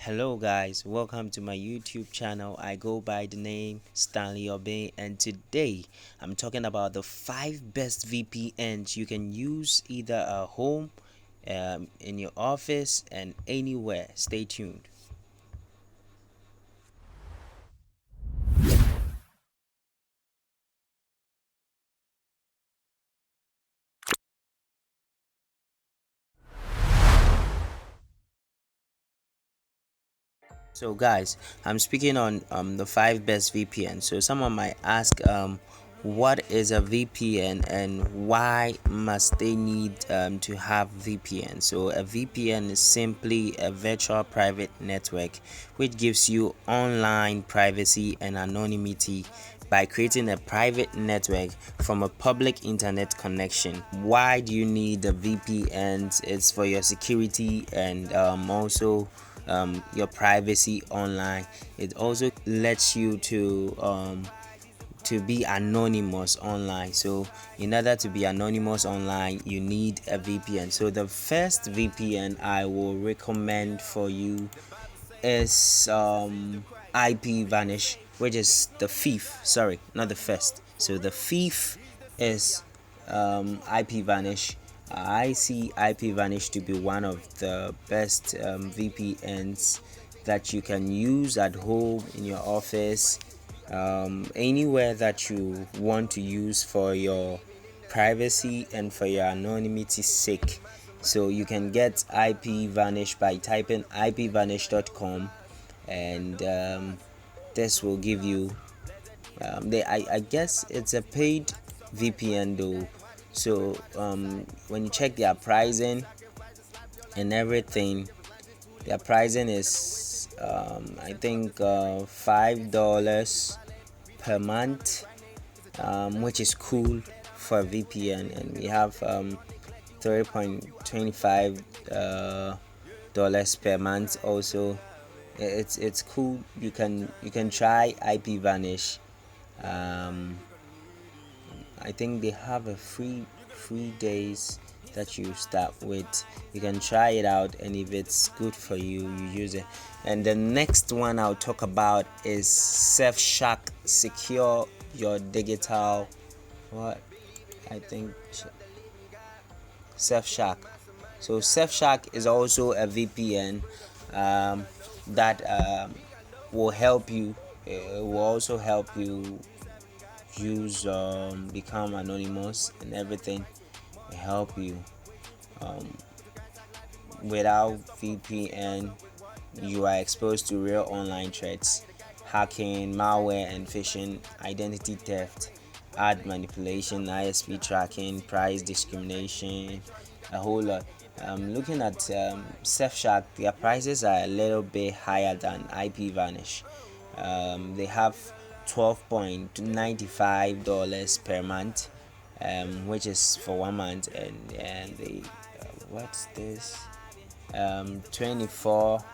Hello guys, welcome to my YouTube channel. I go by the name Stanley Obeng, and today I'm talking about the 5 best VPNs you can use either at home, in your office, and anywhere. Stay tuned. So guys, I'm speaking on the 5 best VPN. So someone might ask what is a VPN and why must they need to have VPN. So a VPN is simply a virtual private network which gives you online privacy and anonymity by creating a private network from a public internet connection. Why do you need the VPNs? It's for your security and also your privacy online. It also lets you to be anonymous online. So in order to be anonymous online, you need a VPN. So the first VPN I will recommend for you is IP Vanish, which is the fifth. Sorry, not the first. So the fifth is IP Vanish. I see IP Vanish to be one of the best VPNs that you can use at home, in your office, anywhere that you want to use for your privacy and for your anonymity's sake. So you can get IP Vanish by typing ipvanish.com, and this will give you I guess it's a paid VPN though. So when you check their pricing and everything, their pricing is I think $5 per month, which is cool for VPN, and we have 3.25 dollars per month also. It's cool. You can try IP Vanish. I think they have a free days that you start with. You can try it out, and if it's good for you, you use it. And the next one I'll talk about is Selfshock. Secure your digital what I think Selfshock. So Selfshock is also a VPN that will help you. It will also help you use become anonymous and everything. It help you. Um, Without VPN, you are exposed to real online threats, hacking, malware, and phishing, identity theft, ad manipulation, ISP tracking, price discrimination, a whole lot. Looking at Surfshark, their prices are a little bit higher than IP Vanish. They have $12.95 per month, which is for 1 month, and they what's this? 24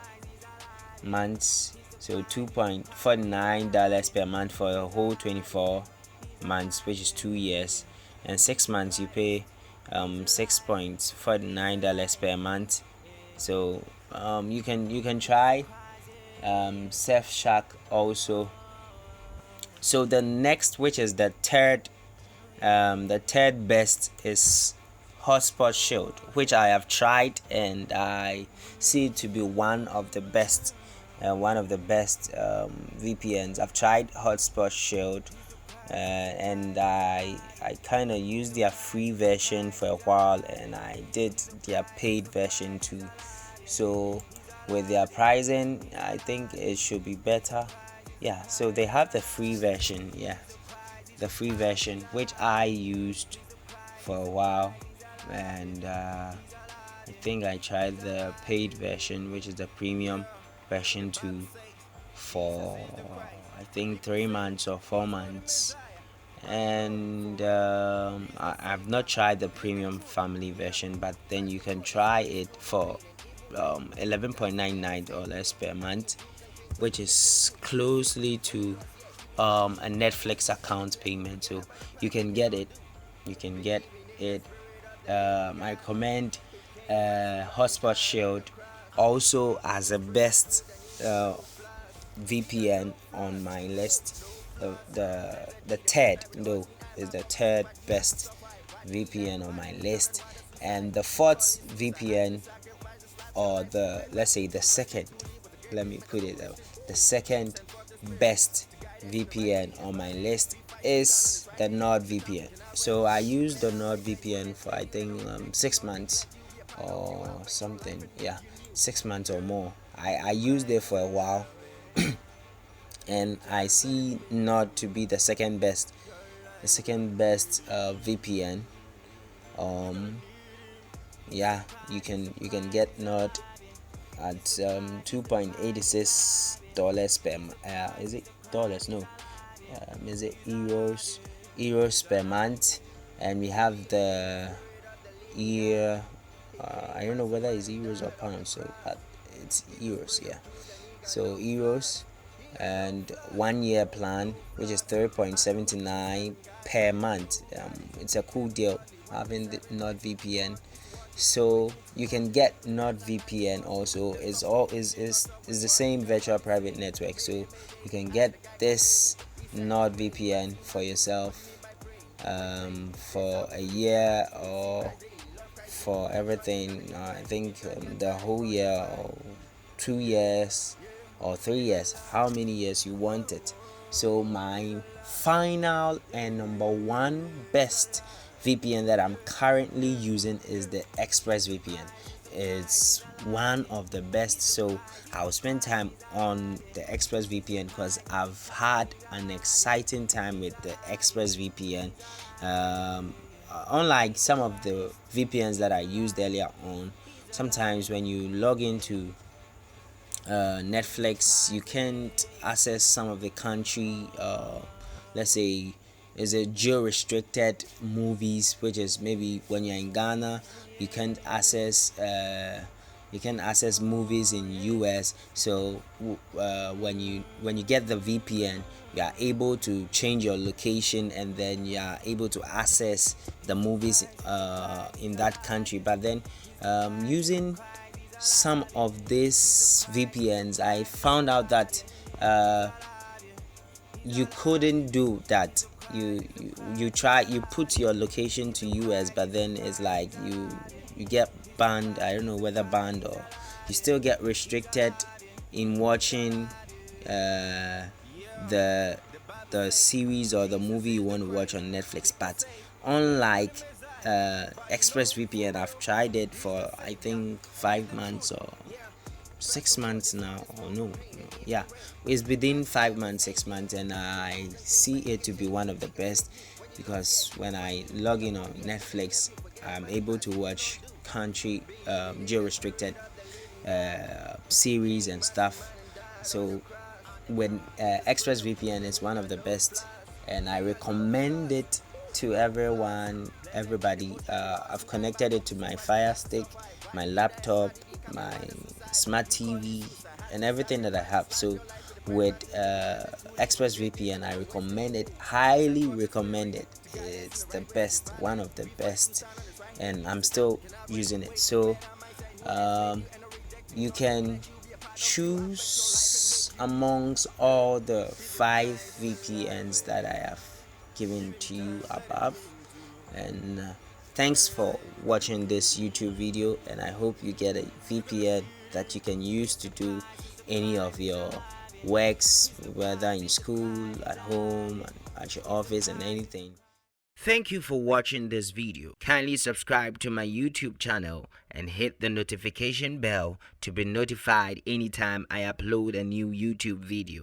months, so $2.49 per month for a whole 24 months, which is 2 years, and 6 months you pay $6.49 per month. So you can try Surfshark also. So the next, which is the third best, is Hotspot Shield, which I have tried and I see it to be one of the best VPNs. I've tried Hotspot Shield, and I kind of used their free version for a while, and I did their paid version too. So with their pricing, I think it should be better. Yeah, so they have the free version. Yeah, the free version, which I used for a while, and I think I tried the paid version, which is the premium version too, for I think 3 months or 4 months. And I've not tried the premium family version, but then you can try it for $11.99 per month, which is closely to a Netflix account payment. So you can get it. I recommend Hotspot Shield also as a best VPN on my list. The third, no, is the third best VPN on my list, and the fourth VPN, or the, let's say, the second, let me put it out, the second best VPN on my list is the NordVPN. So I used the NordVPN for, I think, 6 months or something. Yeah, 6 months or more. I used it for a while, and I see Nord to be the second best, VPN. Yeah, you can get Nord at $2.86 per is it dollars? No, is it euros per month. And we have the year, I don't know whether it's euros or pounds, so it's euros. Yeah, so euros, and 1 year plan, which is 3.79 per month. It's a cool deal having the NordVPN. So you can get NordVPN also. Is the same virtual private network, so you can get this NordVPN for yourself for a year, or for everything. I think the whole year, or 2 years, or 3 years, how many years you want it. So my final and number one best VPN that I'm currently using is the ExpressVPN. It's one of the best, so I'll spend time on the ExpressVPN because I've had an exciting time with the ExpressVPN. Unlike some of the VPNs that I used earlier on, sometimes when you log into Netflix, you can't access some of the country, let's say, is a geo-restricted movies, which is maybe when you're in Ghana, you can't access movies in US. So when you get the VPN, you are able to change your location, and then you are able to access the movies in that country. But then using some of these VPNs, I found out that you couldn't do that. You try, you put your location to US, but then it's like you get banned. I don't know whether banned, or you still get restricted in watching the series or the movie you want to watch on Netflix. But unlike ExpressVPN, I've tried it for, I think, 5 months or 6 months now, or no, yeah, it's within 5 months, 6 months, and I see it to be one of the best, because when I log in on Netflix, I'm able to watch country geo-restricted series and stuff. So when ExpressVPN is one of the best, and I recommend it to everybody. I've connected it to my Fire Stick, my laptop, my smart TV, and everything that I have. So with ExpressVPN, I recommend it, highly recommend it. It's the best, one of the best, and I'm still using it. So you can choose amongst all the 5 VPNs that I have given to you above. And thanks for watching this YouTube video, and I hope you get a VPN that you can use to do any of your works, whether in school, at home, at your office, and anything. Thank you for watching this video. Kindly subscribe to my YouTube channel and hit the notification bell to be notified anytime I upload a new YouTube video.